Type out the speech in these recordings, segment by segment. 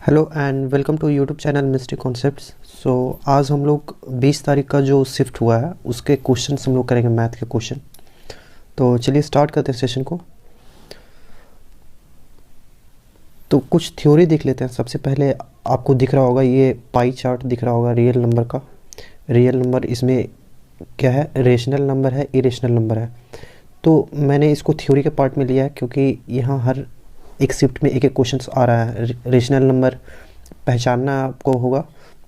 Hello and welcome to YouTube channel mystery concepts. So आज हम लोग 20 तारीख का जो शिफ्ट हुआ है उसके क्वेश्चन हम लोग करेंगे, मैथ के क्वेश्चन। तो चलिए स्टार्ट करते हैं सेशन को। तो कुछ थ्योरी देख लेते हैं। सबसे पहले आपको दिख रहा होगा, ये पाई चार्ट दिख रहा होगा रियल नंबर का। रियल नंबर इसमें क्या है, रेशनल नंबर है, इरेशनल नंबर है। तो मैंने इसको थ्योरी के पार्ट में लिया है क्योंकि यहाँ हर एक शिफ्ट में एक एक क्वेश्चन आ रहा है। रेशनल नंबर पहचानना आपको होगा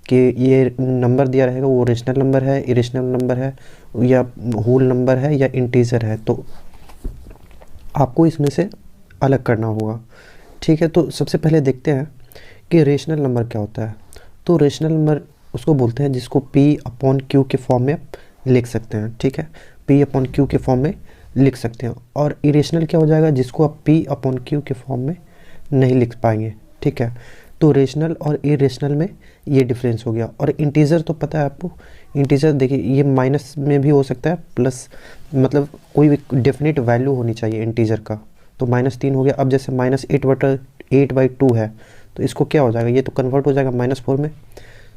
कि ये नंबर दिया रहेगा वो रेशनल नंबर है, इरेशनल नंबर है, या होल नंबर है, या इंटीजर है। तो आपको इसमें से अलग करना होगा। ठीक है, तो सबसे पहले देखते हैं कि रेशनल नंबर क्या होता है। तो रेशनल नंबर उसको बोलते हैं जिसको पी अपॉन क्यू के फॉर्म में लिख सकते हैं। ठीक है, पी अपॉन क्यू के फॉर्म में लिख सकते हैं। और इरेशनल क्या हो जाएगा, जिसको आप पी अपॉन क्यू के फॉर्म में नहीं लिख पाएंगे। ठीक है, तो रेशनल और इरेशनल में ये डिफरेंस हो गया। और इंटीजर तो पता है आपको, इंटीजर देखिए ये माइनस में भी हो सकता है, प्लस मतलब कोई भी डेफिनेट वैल्यू होनी चाहिए इंटीजर का। तो -3 हो गया। अब जैसे -8/8 है, तो इसको क्या हो जाएगा, ये तो कन्वर्ट हो जाएगा -4 में।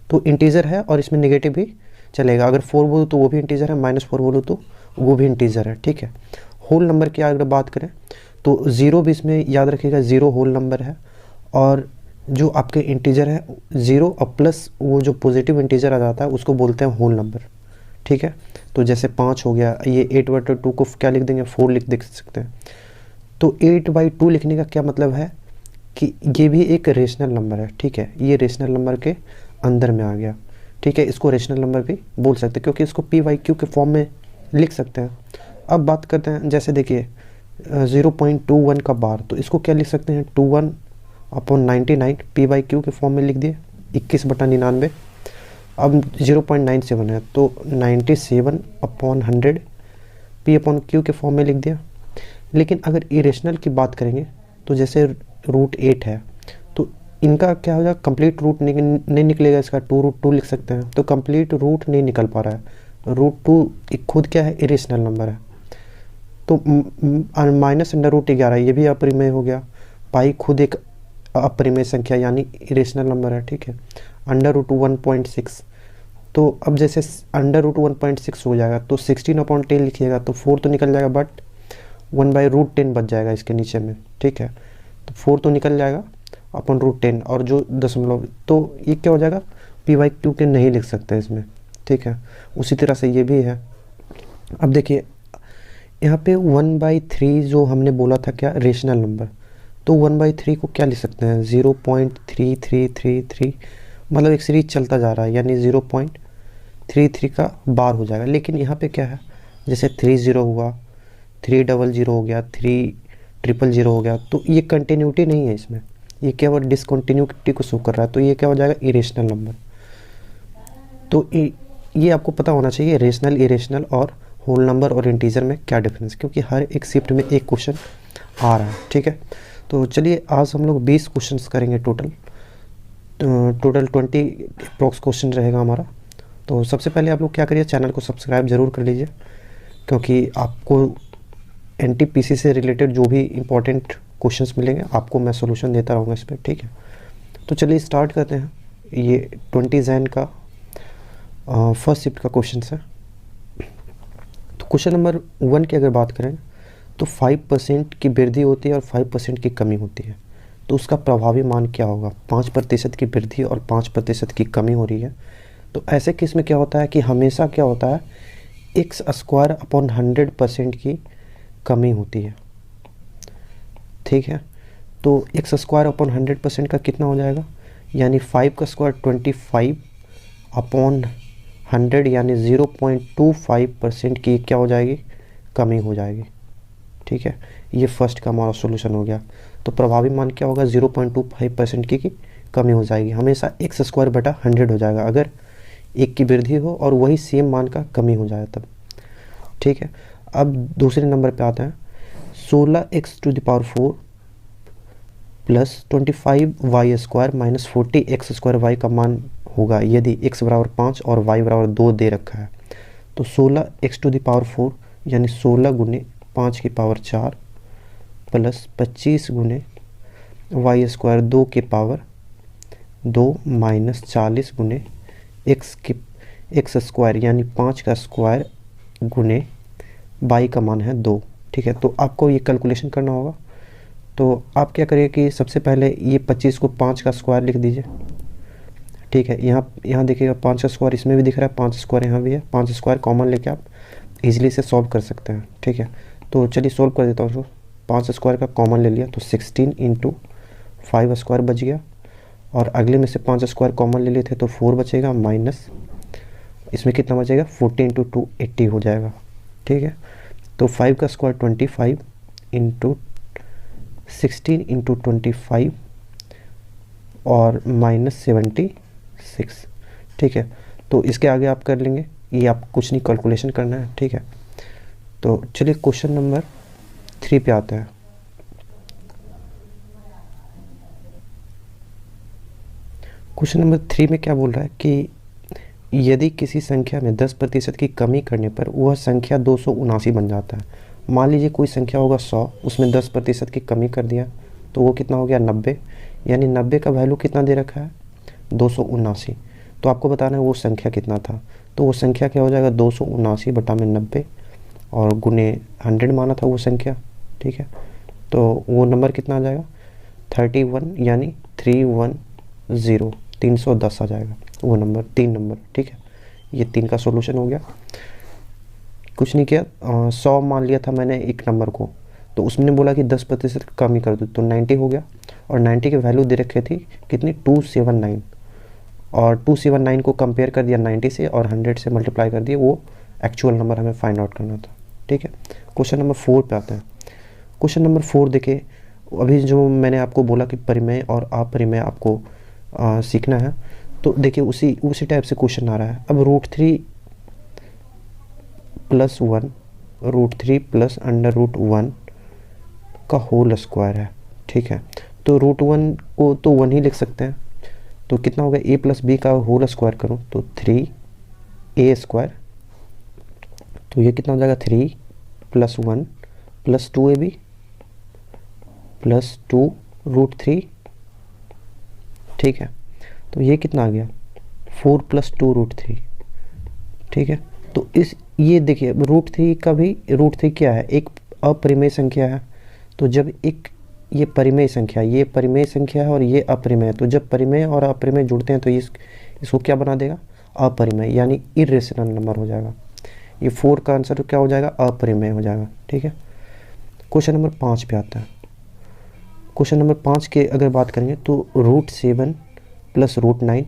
तो इंटीजर है और इसमें नेगेटिव भी चलेगा। अगर 4 बोलो तो वो भी इंटीजर है, -4 बोलो तो वो भी इंटीजर है। ठीक है, होल नंबर की अगर बात करें तो 0 भी इसमें याद रखिएगा, 0 होल नंबर है। और जो आपके इंटीजर है 0 और प्लस वो जो पॉजिटिव इंटीजर आ जाता है उसको बोलते हैं होल नंबर। ठीक है, तो जैसे 5 हो गया, ये 8/2 को क्या लिख देंगे, 4 लिख सकते हैं। तो 8/2 लिखने का क्या मतलब है कि ये भी एक रेशनल नंबर है। ठीक है, ये रेशनल नंबर के अंदर में आ गया। ठीक है, इसको रेशनल नंबर भी बोल सकते हैं क्योंकि इसको पी/क्यू के फॉर्म में लिख सकते हैं। अब बात करते हैं, जैसे देखिए 0.21 का बार, तो इसको क्या लिख सकते हैं, 21/99 पी/क्यू के फॉर्म में लिख दिए, 21/99। अब 0.97 है तो 97/100 पी/क्यू के फॉर्म में लिख दिया। लेकिन अगर इरेशनल की बात करेंगे तो जैसे √8 है, तो इनका क्या होगा, कंप्लीट रूट नहीं निकलेगा इसका, 2√2 लिख सकते हैं। तो कंप्लीट रूट नहीं निकल पा रहा है। √2 खुद क्या है, इरेशनल नंबर है। तो -√11 ये भी अपरिमेय हो गया। पाई खुद एक अपरिमेय संख्या यानी इरेशनल नंबर है। ठीक है, √1.6, तो अब जैसे √1.6 हो जाएगा तो 16/10 लिखिएगा तो 4 तो निकल जाएगा, बट 1/√10 बच जाएगा इसके नीचे में। ठीक है, तो 4 तो निकल जाएगा अपन √10, और जो दशमलव, तो ये क्या हो जाएगा, पी/क्यू के नहीं लिख सकते इसमें। ठीक है, उसी तरह से ये भी है। अब देखिए यहाँ पे 1/3 जो हमने बोला था क्या, रेशनल नंबर, तो 1/3 को क्या लिख सकते हैं, 0.3333, मतलब एक सीरीज चलता जा रहा है यानी 0.33 का बार हो जाएगा। लेकिन यहाँ पे क्या है, जैसे 30 हुआ, 300 हो गया, 3000 हो गया, तो ये कंटिन्यूटी नहीं है इसमें, ये केवल डिसकंटिन्यूटी को शो कर रहा है। तो ये क्या हो जाएगा, इरेशनल नंबर। तो ये आपको पता होना चाहिए रेशनल, इरेशनल और होल नंबर और इंटीजर में क्या डिफरेंस, क्योंकि हर एक शिफ्ट में एक क्वेश्चन आ रहा है। ठीक है, तो चलिए आज हम लोग 20 क्वेश्चन करेंगे टोटल। 20 अप्रॉक्स क्वेश्चन रहेगा हमारा। तो सबसे पहले आप लोग क्या करिए, चैनल को सब्सक्राइब ज़रूर कर लीजिए, क्योंकि आपको NTPC से रिलेटेड जो भी इम्पोर्टेंट क्वेश्चंस मिलेंगे आपको मैं सोल्यूशन देता रहूँगा इस पर। ठीक है, तो चलिए स्टार्ट करते हैं। ये 20 जैन का फर्स्ट शिफ्ट का क्वेश्चन है। तो क्वेश्चन नंबर 1 की अगर बात करें तो 5% की वृद्धि होती है और 5% की कमी होती है, तो उसका प्रभावी मान क्या होगा। 5% की वृद्धि और 5% की कमी हो रही है। तो ऐसे केस में क्या होता है कि हमेशा क्या होता है, x²/100% की कमी होती है। ठीक है, तो x²/100% का कितना हो जाएगा, यानी 5 का स्क्वायर 25/100 यानी 0.25% की क्या हो जाएगी, कमी हो जाएगी। ठीक है, ये फर्स्ट का हमारा सॉल्यूशन हो गया। तो प्रभावी मान क्या होगा, 0.25% की कमी हो जाएगी। हमेशा x²/100 हो जाएगा अगर एक की वृद्धि हो और वही सेम मान का कमी हो जाए तब। ठीक है, अब दूसरे नंबर पे आते हैं। 16x⁴ प्लस 25y² - 40x² का मान होगा यदि x = 5 और y = 2 दे रखा है। तो 16x⁴ यानी 16 × 5⁴ प्लस 25 × y² 2 की पावर 2 माइनस 40 गुने एक्स स्क्वायर यानी 5 का स्क्वायर गुने बाई का मान है 2। ठीक है, तो आपको ये कैलकुलेशन करना होगा। तो आप क्या करिए कि सबसे पहले ये 25 को 5 का स्क्वायर लिख दीजिए। ठीक है, यहाँ देखिएगा 5 का स्क्वायर इसमें भी दिख रहा है, 5 स्क्वायर यहाँ भी है, 5 स्क्वायर कॉमन लेके आप इजीली से सॉल्व कर सकते हैं। ठीक है, तो चलिए सॉल्व कर देता हूँ उसको। 5 स्क्वायर का कॉमन ले लिया तो 16 इंटू 5 स्क्वायर बच गया, और अगले में से 5 स्क्वायर कॉमन ले लिए थे तो 4 बचेगा, माइनस इसमें कितना बचेगा 40 इंटू 2 80 हो जाएगा। ठीक है, तो 5 का स्क्वायर 25 इंटू 16 इंटू 25 और माइनस 76। ठीक है, तो इसके आगे आप कर लेंगे, ये आप कुछ नहीं कैलकुलेशन करना है। ठीक है, तो चलिए क्वेश्चन नंबर 3 पे आते हैं। क्वेश्चन नंबर 3 में क्या बोल रहा है कि यदि किसी संख्या में 10% की कमी करने पर वह संख्या 279 बन जाता है। मान लीजिए कोई संख्या होगा 100, उसमें 10% की कमी कर दिया तो वो कितना हो गया 90, यानी 90 का वैल्यू कितना दे रखा है 279। तो आपको बताना है वो संख्या कितना था, तो वो संख्या क्या हो जाएगा 279 बटा में 90 और गुने 100 माना था वो संख्या। ठीक है, तो वो नंबर कितना आ जाएगा 31 यानी 310 310 आ जाएगा वो नंबर, 3 नंबर। ठीक है, ये 3 का सॉल्यूशन हो गया। कुछ नहीं किया, 100 मान लिया था मैंने एक नंबर को, तो उसने बोला कि 10% कमी कर दो तो 90 हो गया, और 90 की वैल्यू दे रखी थी कितनी 279, और 279 को कंपेयर कर दिया 90 से और 100 से मल्टीप्लाई कर दिया, वो एक्चुअल नंबर हमें फाइंड आउट करना था। ठीक है, क्वेश्चन नंबर 4 पे आते हैं। क्वेश्चन नंबर 4 देखिए, अभी जो मैंने आपको बोला कि परिमेय और अपरिमेय आपको सीखना है, तो देखिए उसी टाइप से क्वेश्चन आ रहा है। अब √3 + 1 √3 + √1 का होल स्क्वायर है। ठीक है, तो √1 को तो 1 ही लिख सकते हैं, तो कितना होगा a + b का होल स्क्वायर करूँ तो 3a², तो ये कितना हो जाएगा 3 + 1 + 2ab + 2 √3। ठीक है, तो ये कितना आ गया 4 + 2 √3। ठीक है, तो ये देखिए √3 का भी √3 क्या है, एक अपरिमेय संख्या है। तो जब एक ये परिमेय संख्या है और ये अपरिमेय है, तो जब परिमेय और अपरिमेय जुड़ते हैं तो इसको क्या बना देगा अपरिमेय, यानी इरेशनल नंबर हो जाएगा। ये 4 का आंसर क्या हो जाएगा अपरिमेय हो जाएगा। ठीक है, क्वेश्चन नंबर 5 पे आता है। क्वेश्चन नंबर 5 के अगर बात करेंगे तो √7 + √9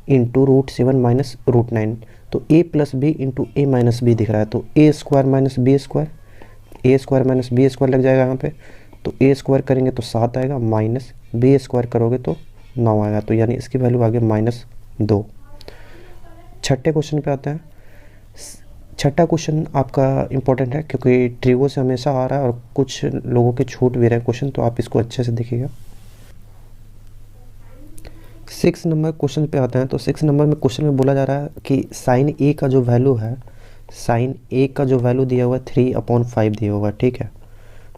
इंटू √7 - √9, तो a + b into a - b दिख रहा है, तो a² - b² लग जाएगा यहाँ पे, तो a² करेंगे तो 7 आएगा, माइनस b² करोगे तो 9 आएगा, तो यानी इसकी वैल्यू आ गई -2। छठे क्वेश्चन पे आते हैं। छठा क्वेश्चन आपका इम्पोर्टेंट है क्योंकि ट्रिगो से हमेशा आ रहा है और कुछ लोगों के छूट भी रहे क्वेश्चन, तो आप इसको अच्छे से देखिएगा। 6 नंबर क्वेश्चन पे आते हैं। तो 6 नंबर में क्वेश्चन में बोला जा रहा है कि साइन a का जो वैल्यू है, साइन a का जो वैल्यू दिया हुआ है 3/5 दिया हुआ है। ठीक है,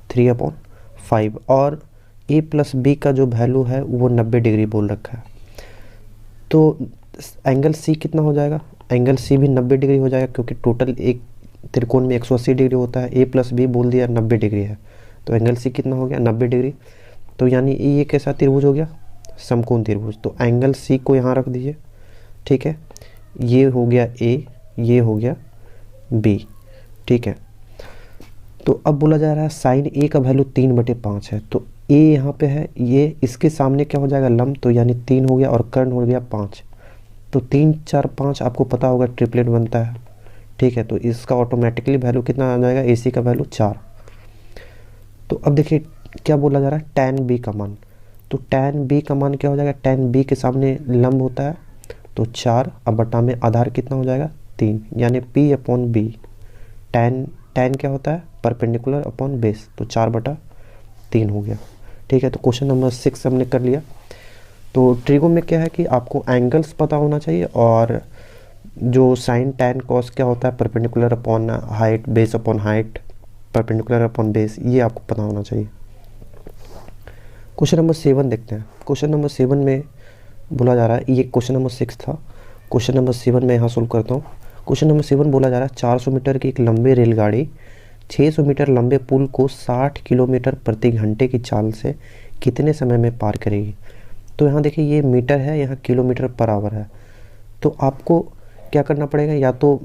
3/5, और a + b का जो वैल्यू है वो 90 डिग्री बोल रखा है। तो एंगल c कितना हो जाएगा, एंगल c भी 90 डिग्री हो जाएगा, क्योंकि टोटल एक त्रिकोण में 180 डिग्री होता है। a + b बोल दिया 90 डिग्री है, तो एंगल c कितना हो गया 90 डिग्री, तो यानी ये कैसा त्रिभुज हो गया समकोण त्रिभुज। तो एंगल c को यहाँ रख दीजिए। ठीक है, ये हो गया a, ये हो गया b। ठीक है, तो अब बोला जा रहा है साइन a का वैल्यू 3/5 है, तो a यहाँ पे है, ये इसके सामने क्या हो जाएगा लंब, तो यानी 3 हो गया और कर्ण हो गया 5, तो 3 4 5 आपको पता होगा ट्रिपलेट बनता है। ठीक है, तो इसका ऑटोमेटिकली वैल्यू कितना आ जाएगा AC का वैल्यू 4। तो अब देखिए क्या बोला जा रहा है tan b का मान, तो tan b का मान क्या हो जाएगा, tan b के सामने लंब होता है तो 4, अब बटा में आधार कितना हो जाएगा 3, यानी P/B। tan क्या होता है परपेंडिकुलर अपॉन बेस, तो 4/3 हो गया। ठीक है, तो क्वेश्चन नंबर 6 हमने कर लिया। तो ट्रिगो में क्या है कि आपको एंगल्स पता होना चाहिए, और जो साइन tan cos क्या होता है perpendicular upon height, base upon height, perpendicular upon base, ये आपको पता होना चाहिए। क्वेश्चन नंबर 7 देखते हैं। क्वेश्चन नंबर 7 में बोला जा रहा है, ये क्वेश्चन नंबर 6 था। क्वेश्चन नंबर 7 मैं यहाँ सोल्व करता हूँ। क्वेश्चन नंबर 7 बोला जा रहा है 400 मीटर की एक लंबी रेलगाड़ी 600 मीटर लंबे पुल को 60 किलोमीटर प्रति घंटे की चाल से कितने समय में पार करेगी। तो यहाँ देखिए ये मीटर है, यहाँ किलोमीटर पर आवर है। तो आपको क्या करना पड़ेगा, या तो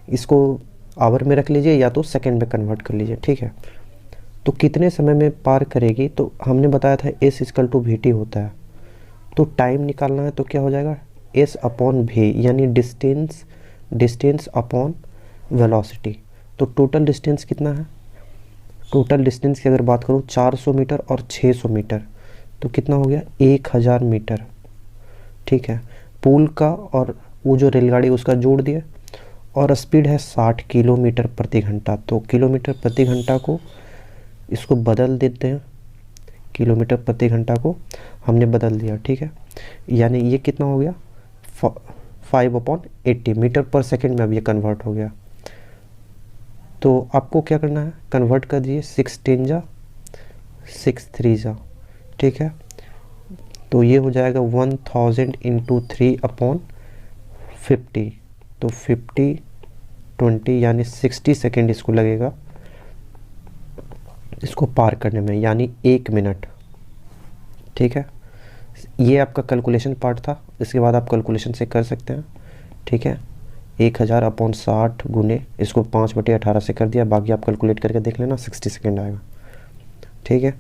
इसको आवर में रख लीजिए या तो सेकंड में कन्वर्ट कर लीजिए, ठीक है। तो कितने समय में पार करेगी, तो हमने बताया था S इक्वल टू VT होता है। तो टाइम निकालना है तो क्या हो जाएगा, S अपॉन V, यानी डिस्टेंस अपॉन वेलोसिटी। तो टोटल डिस्टेंस कितना है, टोटल डिस्टेंस की अगर बात करूँ 400 मीटर और 600 मीटर, तो कितना हो गया 1000 मीटर, ठीक है। पुल का और वो जो रेलगाड़ी उसका जोड़ दिया, और स्पीड है 60 किलोमीटर प्रति घंटा। तो किलोमीटर प्रति घंटा को इसको बदल देते हैं, किलोमीटर प्रति घंटा को हमने बदल दिया, ठीक है। यानी ये कितना हो गया 5/80 मीटर पर सेकंड में अब ये कन्वर्ट हो गया। तो आपको क्या करना है, कन्वर्ट कर दीजिए, 6 10 जा 6 3 जा, ठीक है। तो ये हो जाएगा 1000 इंटू 3/50। तो 50 20 यानी 60 सेकेंड इसको लगेगा इसको पार करने में, यानी 1 मिनट, ठीक है। ये आपका कैलकुलेशन पार्ट था, इसके बाद आप कैलकुलेशन से कर सकते हैं, ठीक है। 1000/60 गुने इसको 5/18 से कर दिया, बाकी आप कैलकुलेट करके देख लेना, 60 सेकेंड आएगा, ठीक है।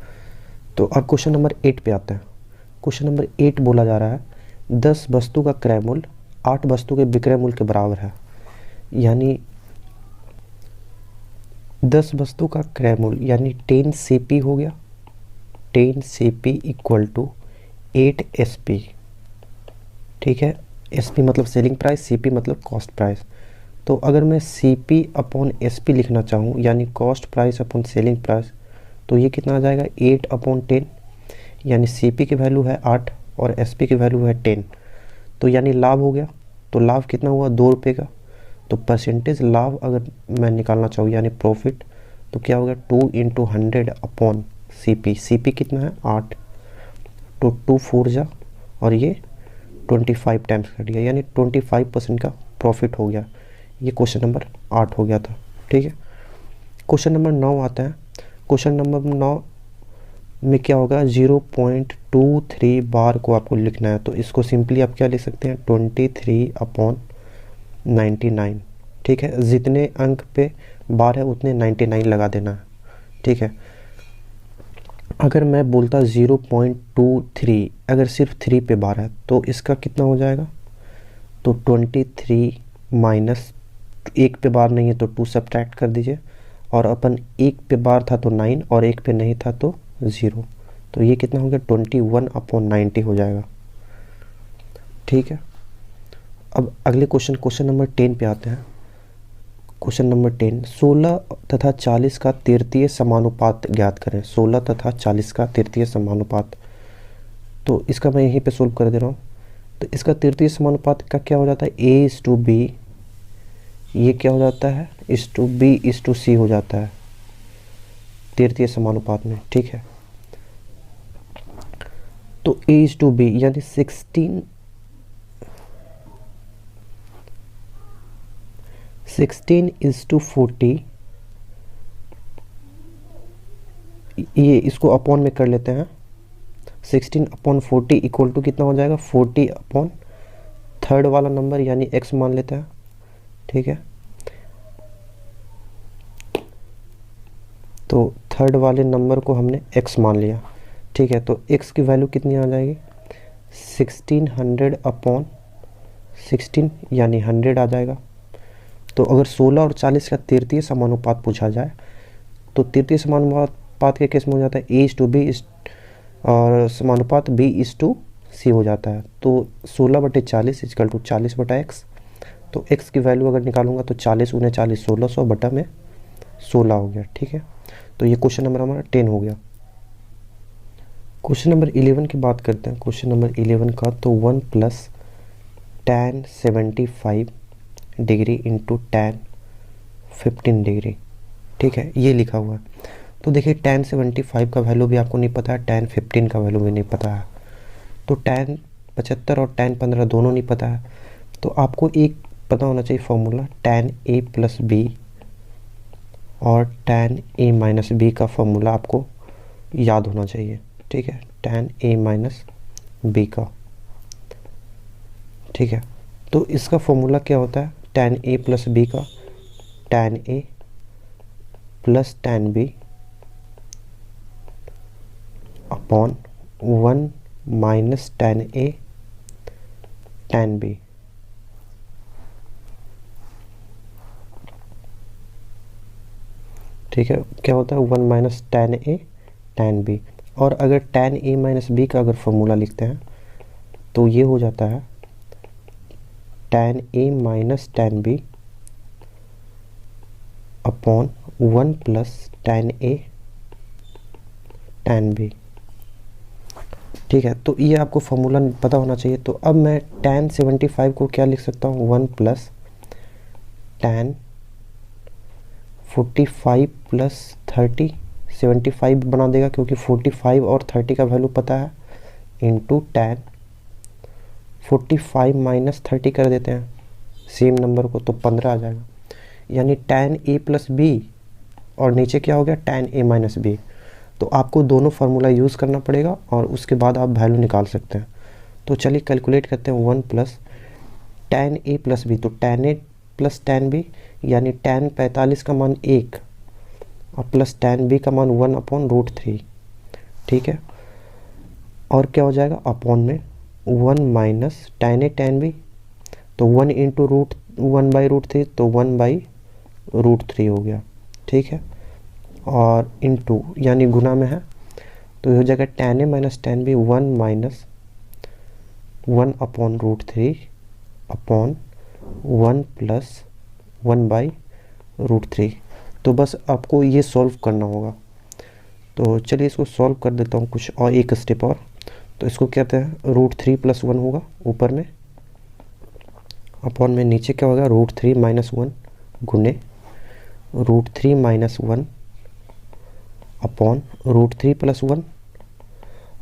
तो अब क्वेश्चन नंबर 8 पे आते हैं। क्वेश्चन नंबर 8 बोला जा रहा है 10 वस्तु का क्रय मूल्य 8 वस्तु के विक्रय मूल्य के बराबर है। यानी 10 वस्तु का क्रय मूल्य यानी 10 CP हो गया, 10 CP इक्वल टू 8 SP, ठीक है। SP मतलब सेलिंग प्राइस, CP मतलब कॉस्ट प्राइस। तो अगर मैं CP अपॉन SP लिखना चाहूँ, यानी cost price upon selling price, तो ये कितना आ जाएगा 8/10, यानी CP की वैल्यू है 8 और SP की वैल्यू है 10। तो यानी लाभ हो गया, तो लाभ कितना हुआ 2 रुपये का। तो परसेंटेज लाभ अगर मैं निकालना चाहूँ यानी प्रॉफिट, तो क्या होगा 2 × 100/CP। CP कितना है 8, तो 2 4 जा, और ये 25 टाइम्स कर दिया, यानी 25% का प्रॉफिट हो गया। ये क्वेश्चन नंबर 8 हो गया था, ठीक है। क्वेश्चन नंबर 9 आता है। क्वेश्चन नंबर 9 में क्या होगा 0.23 बार को आपको लिखना है। तो इसको सिंपली आप क्या लिख सकते हैं 23/99, ठीक है। जितने अंक पे बार है उतने 99 लगा देना है, ठीक है। अगर मैं बोलता 0.23, अगर सिर्फ 3 पे बार है तो इसका कितना हो जाएगा, तो 23 माइनस 1 पे बार नहीं है तो 2 सब्ट्रैक्ट कर दीजिए, और अपन 1 पे बार था तो 9 और 1 पे नहीं था तो 0। तो ये कितना हो गया 21/90 हो जाएगा, ठीक है। अब अगले क्वेश्चन नंबर 10 पे आते हैं। क्वेश्चन नंबर 10 16 तथा 40 का तृतीय समानुपात ज्ञात करें। 16 तथा 40 का तृतीय समानुपात, तो इसका मैं यहीं पे सोल्व कर दे रहा हूँ। तो इसका तृतीय समानुपात का क्या हो जाता है A/B, ये क्या हो जाता है B/C हो जाता है तृतीय समानुपात में, ठीक है। तो A/B यानी 16 16:40, ये इसको अपॉन में कर लेते हैं। 16/40 इक्वल टू कितना हो जाएगा 40/3 वाला नंबर यानी x मान लेते हैं, ठीक है। तो थर्ड वाले नंबर को हमने x मान लिया, ठीक है। तो x की वैल्यू कितनी आ जाएगी 1600/16 यानी 100 आ जाएगा। तो अगर 16 और 40 का तृतीय समानुपात पूछा जाए तो तृतीय समानुपात के केस में हो जाता है A/B और समानुपात B/C हो जाता है। तो 16/40 इक्वल टू 40/x। तो x की वैल्यू अगर निकालूंगा तो 40 × 40 1600 बटा में 16 हो गया, ठीक है। तो ये क्वेश्चन नंबर हमारा 10 हो गया। क्वेश्चन नंबर 11 की बात करते हैं। क्वेश्चन नंबर 11 का तो 1 + tan 75 degree into tan 15 degree, ठीक है, ये लिखा हुआ है। तो देखिए tan 75 का वैल्यू भी आपको नहीं पता है, tan 15 का वैल्यू भी नहीं पता है। तो tan 75 और tan 15 दोनों नहीं पता है, तो आपको एक पता होना चाहिए formula, tan a plus B और tan a माइनस बी का फॉर्मूला आपको याद होना चाहिए, ठीक है, tan a माइनस बी का, ठीक है। तो इसका फॉर्मूला क्या होता है, tan a प्लस बी का, tan a plus tan b upon 1 minus tan a tan b, ठीक है। क्या होता है 1 minus tan a tan b, और अगर tan a माइनस बी का अगर फॉर्मूला लिखते हैं तो ये हो जाता है tan a minus tan b upon 1 plus tan a tan b, ठीक है। तो ये आपको फॉर्मूला पता होना चाहिए। तो अब मैं tan 75 को क्या लिख सकता हूँ, 1 प्लस tan 45 प्लस 30, 75 बना देगा क्योंकि 45 और 30 का वैल्यू पता है, इंटू tan 45 माइनस 30 कर देते हैं सेम नंबर को, तो 15 आ जाएगा, यानी tan a प्लस बी और नीचे क्या हो गया tan a माइनस बी। तो आपको दोनों फार्मूला यूज़ करना पड़ेगा और उसके बाद आप वैल्यू निकाल सकते हैं। तो चलिए कैलकुलेट करते हैं, 1 plus tan a plus B, तो tan a plus tan b यानी tan 45 का मान 1 और प्लस tan b का मान 1 अपॉन रूट 3, ठीक है। और क्या हो जाएगा अपॉन में 1 minus tan a tan b, तो 1 इंटू रूट 1 बाई रूट 3, तो 1 बाई रूट 3 हो गया, ठीक है। और इंटू यानी गुना में है, तो ये हो जाएगा tan a minus tan b 1 minus 1 upon root 3 upon 1 plus 1 by root 3। तो बस आपको ये सॉल्व करना होगा। तो चलिए इसको सॉल्व कर देता हूँ कुछ और एक स्टेप और। तो इसको कहते हैं रूट 3 प्लस 1 होगा ऊपर में, अपॉन में नीचे क्या होगा रूट 3 माइनस 1 गुने root 3 minus 1 upon root 3 plus 1,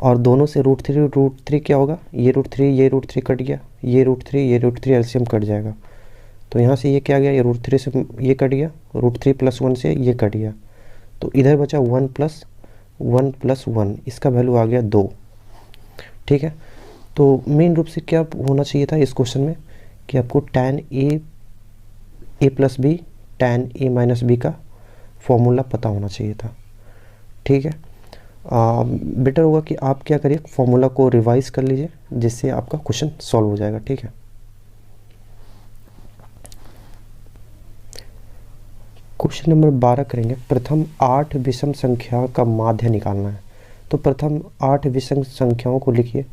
और दोनों से रूट 3 क्या होगा, ये रूट 3 ये रूट 3 कट गया, ये रूट 3 ये रूट 3 एलसीएम कट जाएगा, तो यहाँ से ये क्या गया, ये रूट 3 से ये कट गया, रूट 3 प्लस 1 से ये कट गया, तो इधर बचा 1 प्लस 1, इसका वैल्यू आ गया 2, ठीक है। तो मेन रूप से क्या होना चाहिए था इस क्वेश्चन में कि आपको tan a plus B tan a minus B का फॉर्मूला पता होना चाहिए था, ठीक है। बेटर होगा कि आप क्या करिए फॉर्मूला को रिवाइज कर लीजिए, जिससे आपका क्वेश्चन सॉल्व हो जाएगा, ठीक है। क्वेश्चन नंबर 12 करेंगे, प्रथम 8 विषम संख्या का माध्य निकालना है। तो प्रथम 8 विषम संख्याओं को लिखिए,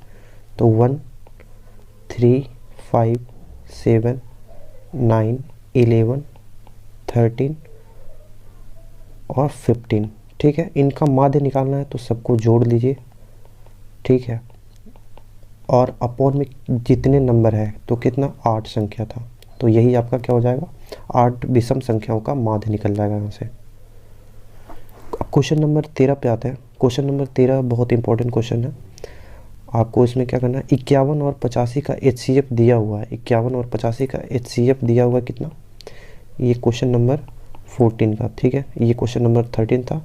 तो 1 3 5 7 9 11 13 और 15, ठीक है। इनका माध्य निकालना है, तो सबको जोड़ लीजिए, ठीक है। और अपॉन में जितने नंबर है तो कितना 8 संख्या था, तो यही आपका क्या हो जाएगा 8 विषम संख्याओं का माध्य निकल जाएगा यहाँ से। अब क्वेश्चन नंबर 13 पे आते हैं। क्वेश्चन नंबर 13 बहुत इंपॉर्टेंट क्वेश्चन है। आपको इसमें क्या करना है, 51 और 85 का HCF दिया हुआ है, 51 और 85 का HCF दिया हुआ है कितना, ये क्वेश्चन नंबर 14 का, ठीक है। ये क्वेश्चन नंबर 13 था।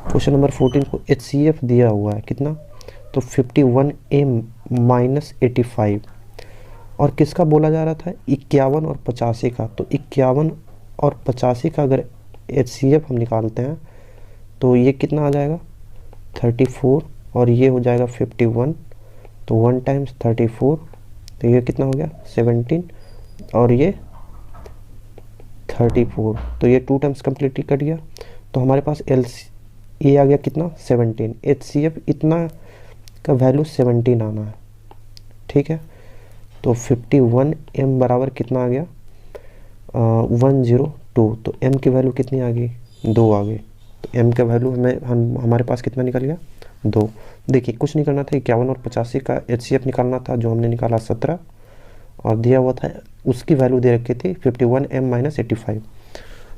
क्वेश्चन नंबर 14 को HCF दिया हुआ है कितना, तो 51m माइनस 85, और किसका बोला जा रहा था 51 और 85 का। तो 51 और 85 का अगर HCF हम निकालते हैं तो ये कितना आ जाएगा 34, और ये हो जाएगा 51, तो 1 टाइम्स 34, तो ये कितना हो गया 17, और ये 34, तो ये 2 टाइम्स कम्प्लीटली कट गया, तो हमारे पास ये आ गया कितना 17। HCF इतना का वैल्यू 17 आना है, ठीक है। तो 51m बराबर कितना आ गया 102, तो m की वैल्यू कितनी आ गई 2 आ गई, तो m का वैल्यू हमारे पास कितना निकल गया 2। देखिए कुछ नहीं करना था, 51 और 85 का HCF निकालना था, जो हमने निकाला 17, और दिया हुआ था उसकी वैल्यू दे रखी थी 51m माइनस 85।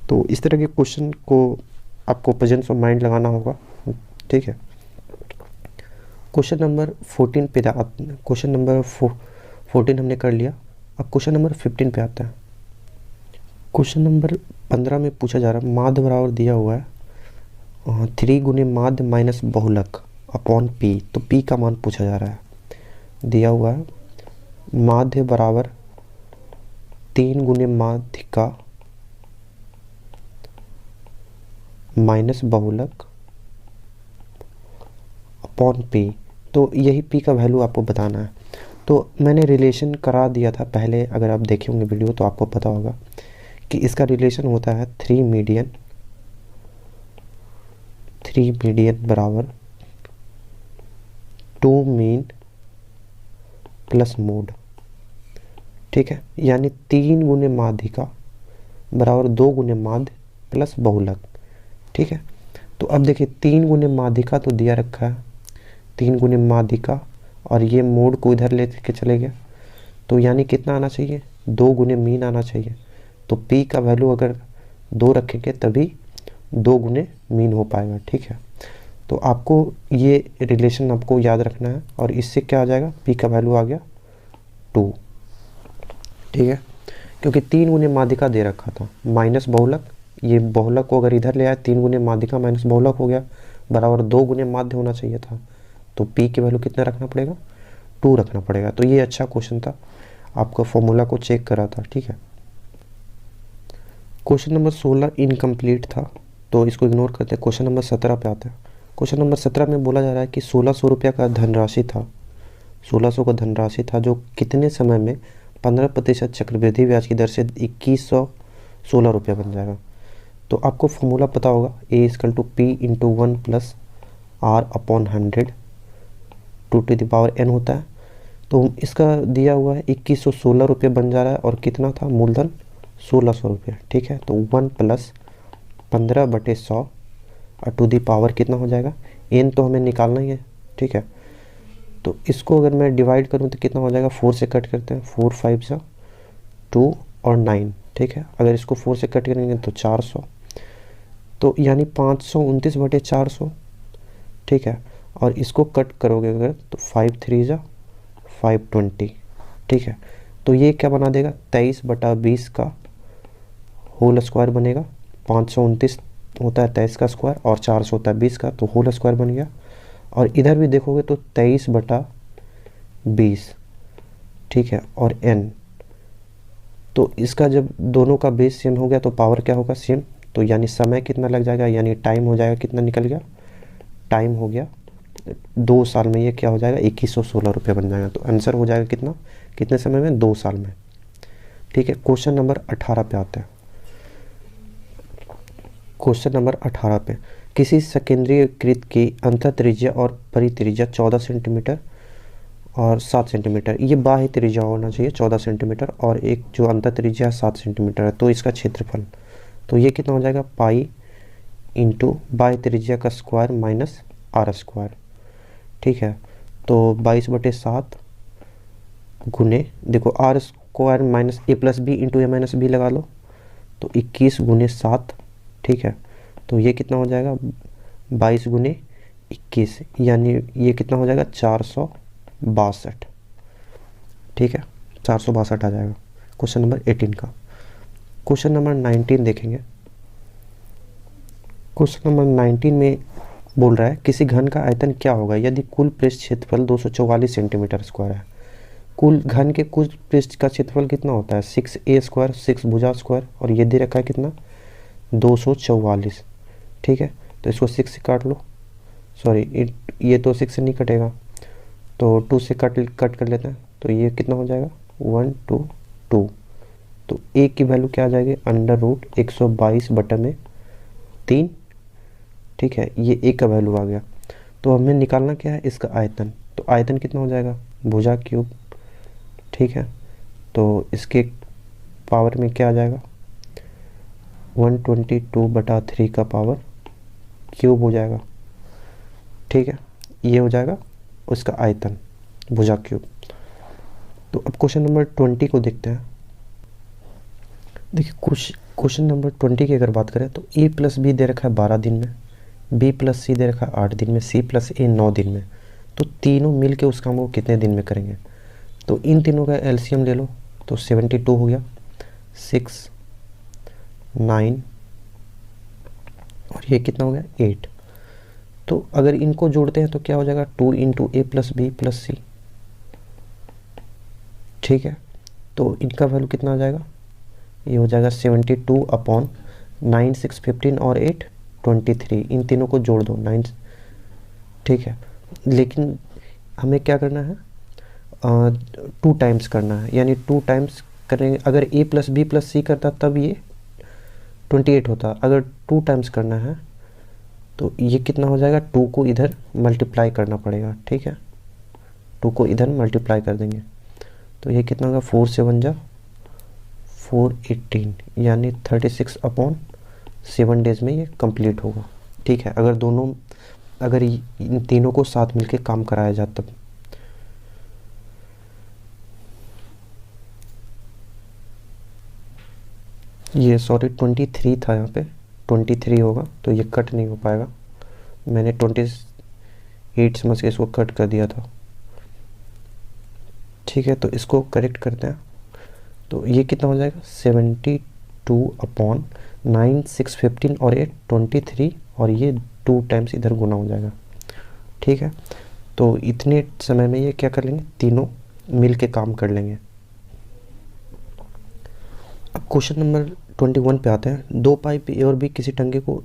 तो इस तरह के क्वेश्चन को आपको प्रेजेंस ऑफ माइंड लगाना होगा, ठीक है। क्वेश्चन नंबर 14 पे क्वेश्चन नंबर 14 हमने कर लिया। अब क्वेश्चन नंबर 15 पे आता है। क्वेश्चन नंबर 15 में पूछा जा रहा है माध्य बराबर दिया हुआ है 3 गुने माध्य माइनस बहुलक अपॉन पी। तो पी का मान पूछा जा रहा है। दिया हुआ है माध्य बराबर 3 गुने माध्यिका माइनस बहुलक अपॉन पी। तो यही पी का वैल्यू आपको बताना है। तो मैंने रिलेशन करा दिया था पहले, अगर आप देखे होंगे वीडियो तो आपको पता होगा कि इसका रिलेशन होता है 3 मीडियन बराबर 2 मीन प्लस मोड। ठीक है, यानी 3 गुने माध्यिका बराबर 2 गुने माध्य प्लस बहुलक। ठीक है, तो अब देखिए 3 गुने माध्यिका तो दिया रखा है, 3 गुने माध्यिका, और ये मोड को इधर ले के चले गया, तो यानी कितना आना चाहिए, 2 गुने मीन आना चाहिए। तो पी का वैल्यू अगर 2 रखेंगे तभी 2 गुने मीन हो पाएगा। ठीक है, तो आपको ये रिलेशन आपको याद रखना है, और इससे क्या आ जाएगा, पी का वैल्यू आ गया 2। ठीक है, क्योंकि 3 गुने माध्यिका दे रखा था माइनस बहुलक, ये बहुलक को अगर इधर ले आया 3 गुने माध्यिका माइनस बहुलक हो गया, बराबर 2 गुने माध्य होना चाहिए था। तो पी की वैल्यू कितना रखना पड़ेगा, 2 रखना पड़ेगा। तो ये अच्छा क्वेश्चन था, आपका फॉर्मूला को चेक करा था। ठीक है, क्वेश्चन नंबर 16 इनकम्प्लीट था, तो इसको इग्नोर करते हैं। क्वेश्चन नंबर 17 पे आते हैं। क्वेश्चन नंबर 17 में बोला जा रहा है कि 1600 रुपये का धनराशि था, 1600 का धनराशि था जो कितने समय में 15% चक्रवृद्धि ब्याज की दर से 2116 रुपये बन जाएगा। तो आपको फॉर्मूला पता होगा, A is equal to P into 1 plus R upon 100 2 to the power n होता है। तो इसका दिया हुआ है 2116 रुपये बन जा रहा है, और कितना था मूलधन 1600 रुपये। ठीक है, तो 1 प्लस 15/100 और टू दी पावर कितना हो जाएगा, n तो हमें निकालना ही है। ठीक है, तो इसको अगर मैं डिवाइड करूँ तो कितना हो जाएगा, 4 से कट करते हैं, 4 5 जा 2 और 9। ठीक है, अगर इसको 4 से कट करेंगे तो 400, तो यानी 529/400। ठीक है, और इसको कट करोगे अगर तो 5 3 जा 520। ठीक है, तो ये क्या बना देगा, 23/20 का होल स्क्वायर बनेगा। 529 होता है 23 का स्क्वायर, और 400 होता है 20 का, तो होल स्क्वायर बन गया। और इधर भी देखोगे तो 23/20। ठीक है, और n, तो इसका जब दोनों का बेस सेम हो गया तो पावर क्या होगा, सेम। तो यानी समय कितना लग जाएगा, यानी टाइम हो जाएगा, कितना निकल गया, टाइम हो गया 2 साल में ये क्या हो जाएगा, 2116 रुपये बन जाएगा। तो आंसर हो जाएगा कितना, कितने समय में, 2 साल में। ठीक है, क्वेश्चन नंबर 18 पे आते हैं। क्वेश्चन नंबर 18 पे, किसी सकेंद्रीकृत की अंतः त्रिज्या और परित्रिज्या 14 सेंटीमीटर और 7 सेंटीमीटर, ये बाह्य त्रिज्या होना चाहिए 14 सेंटीमीटर, और एक जो अंतः त्रिज्या 7 सेंटीमीटर है, तो इसका क्षेत्रफल, तो ये कितना हो जाएगा, पाई इंटू बाह्य त्रिज्या का स्क्वायर माइनस आर स्क्वायर। ठीक है, तो 22/7 गुने, देखो R square minus A plus B into A minus B लगा लो, तो 21 गुने 7। ठीक है, तो ये कितना हो जाएगा, 22 गुने 21, यानी ये कितना हो जाएगा, 462। ठीक है, 462 आ जाएगा क्वेश्चन नंबर 18 का। क्वेश्चन नंबर 19 देखेंगे। क्वेश्चन नंबर 19 में बोल रहा है किसी घन का आयतन क्या होगा यदि कुल पृष्ठ क्षेत्रफल 244 सेंटीमीटर स्क्वायर है। कुल घन के कुल पृष्ठ का क्षेत्रफल कितना होता है, 6a स्क्वायर, 6 भुजा स्क्वायर, और ये दे रखा है कितना, 244। ठीक है, तो इसको 6 से काट लो, सॉरी ये तो 6 से नहीं कटेगा, तो 2 से कट कर लेते हैं, तो ये कितना हो जाएगा, 1 2 2। तो a की वैल्यू क्या आ जाएगी, √122/3। ठीक है, ये a का वैल्यू आ गया। तो हमें निकालना क्या है, इसका आयतन, तो आयतन कितना हो जाएगा, भुजा क्यूब। ठीक है, तो इसके पावर में क्या आ जाएगा, 122/3 का पावर क्यूब हो जाएगा। ठीक है, ये हो जाएगा उसका आयतन, भुजा क्यूब। तो अब क्वेश्चन नंबर 20 को देखते हैं। देखिए क्वेश्चन नंबर 20 की अगर बात करें तो a प्लस बी दे रखा है 12 दिन में, b प्लस सी दे रखा है 8 दिन में, c प्लस ए 9 दिन में। तो तीनों मिल के उस काम को कितने दिन में करेंगे। तो इन तीनों का एलसीएम ले लो, तो 72 हो गया, 6, 9 और ये कितना हो गया 8। तो अगर इनको जोड़ते हैं तो क्या हो जाएगा 2 इंटू ए प्लस बी प्लस सी। ठीक है, तो इनका वैल्यू कितना आ जाएगा, ये हो जाएगा 72 अपॉन 9, 6, 15 और 8 23। इन तीनों को जोड़ दो 9। ठीक है, लेकिन हमें क्या करना है, 2 टाइम्स करना है, यानी 2 टाइम्स करेंगे। अगर ए प्लस बी प्लस सी करता तब ये 28 होता। अगर 2 टाइम्स करना है तो ये कितना हो जाएगा, 2 को इधर मल्टीप्लाई करना पड़ेगा। ठीक है, 2 को इधर मल्टीप्लाई कर देंगे तो ये कितना होगा, 4 से 1 जा 418, यानी 36 अपॉन 7 डेज में ये कंप्लीट होगा। ठीक है, अगर इन तीनों को साथ मिलके काम कराया जाए तब। ये सॉरी 23 था, यहाँ पे 23 होगा तो ये कट नहीं हो पाएगा, मैंने 28 समझ के इसको कट कर दिया था। ठीक है, तो इसको करेक्ट करते हैं। तो ये कितना हो जाएगा 72 अपॉन 9, 6, 15 और 8 23 और ये 2 टाइम्स इधर गुना हो जाएगा। ठीक है, तो इतने समय में ये क्या कर लेंगे, तीनों मिल के काम कर लेंगे। अब क्वेश्चन नंबर 21 पे आते हैं। 2 पाइप ए और बी किसी टंकी को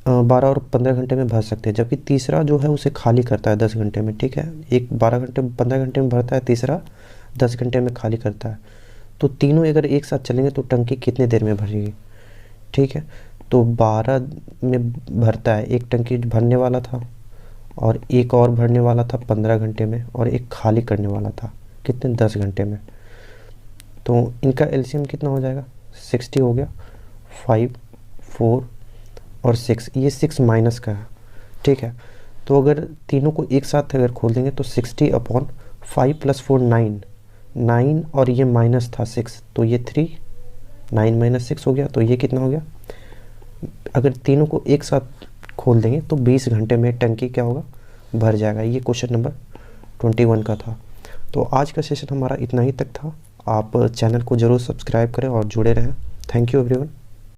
12 और 15 घंटे में भर सकते हैं, जबकि तीसरा जो है उसे खाली करता है 10 घंटे में। ठीक है, एक 12 घंटे 15 घंटे में भरता है, तीसरा 10 घंटे में खाली करता है। तो तीनों अगर एक साथ चलेंगे तो टंकी कितने देर में भरेगी। ठीक है, तो 12 में भरता है, एक टंकी भरने वाला था और एक और भरने वाला था 15 घंटे में और एक खाली करने वाला था कितने 10 घंटे में। तो इनका एलसीएम कितना हो जाएगा, 60 हो गया, 5, 4 और 6, ये 6 माइनस का है। ठीक है, तो अगर तीनों को एक साथ अगर खोल देंगे तो 60 अपॉन 5 + 4 9 और ये माइनस था 6 तो ये 3, 9 - 6 हो गया, तो ये कितना हो गया। अगर तीनों को एक साथ खोल देंगे तो 20 घंटे में टंकी क्या होगा, भर जाएगा। ये क्वेश्चन नंबर 21 का था। तो आज का सेशन हमारा इतना ही तक था। आप चैनल को ज़रूर सब्सक्राइब करें और जुड़े रहें। Thank you everyone.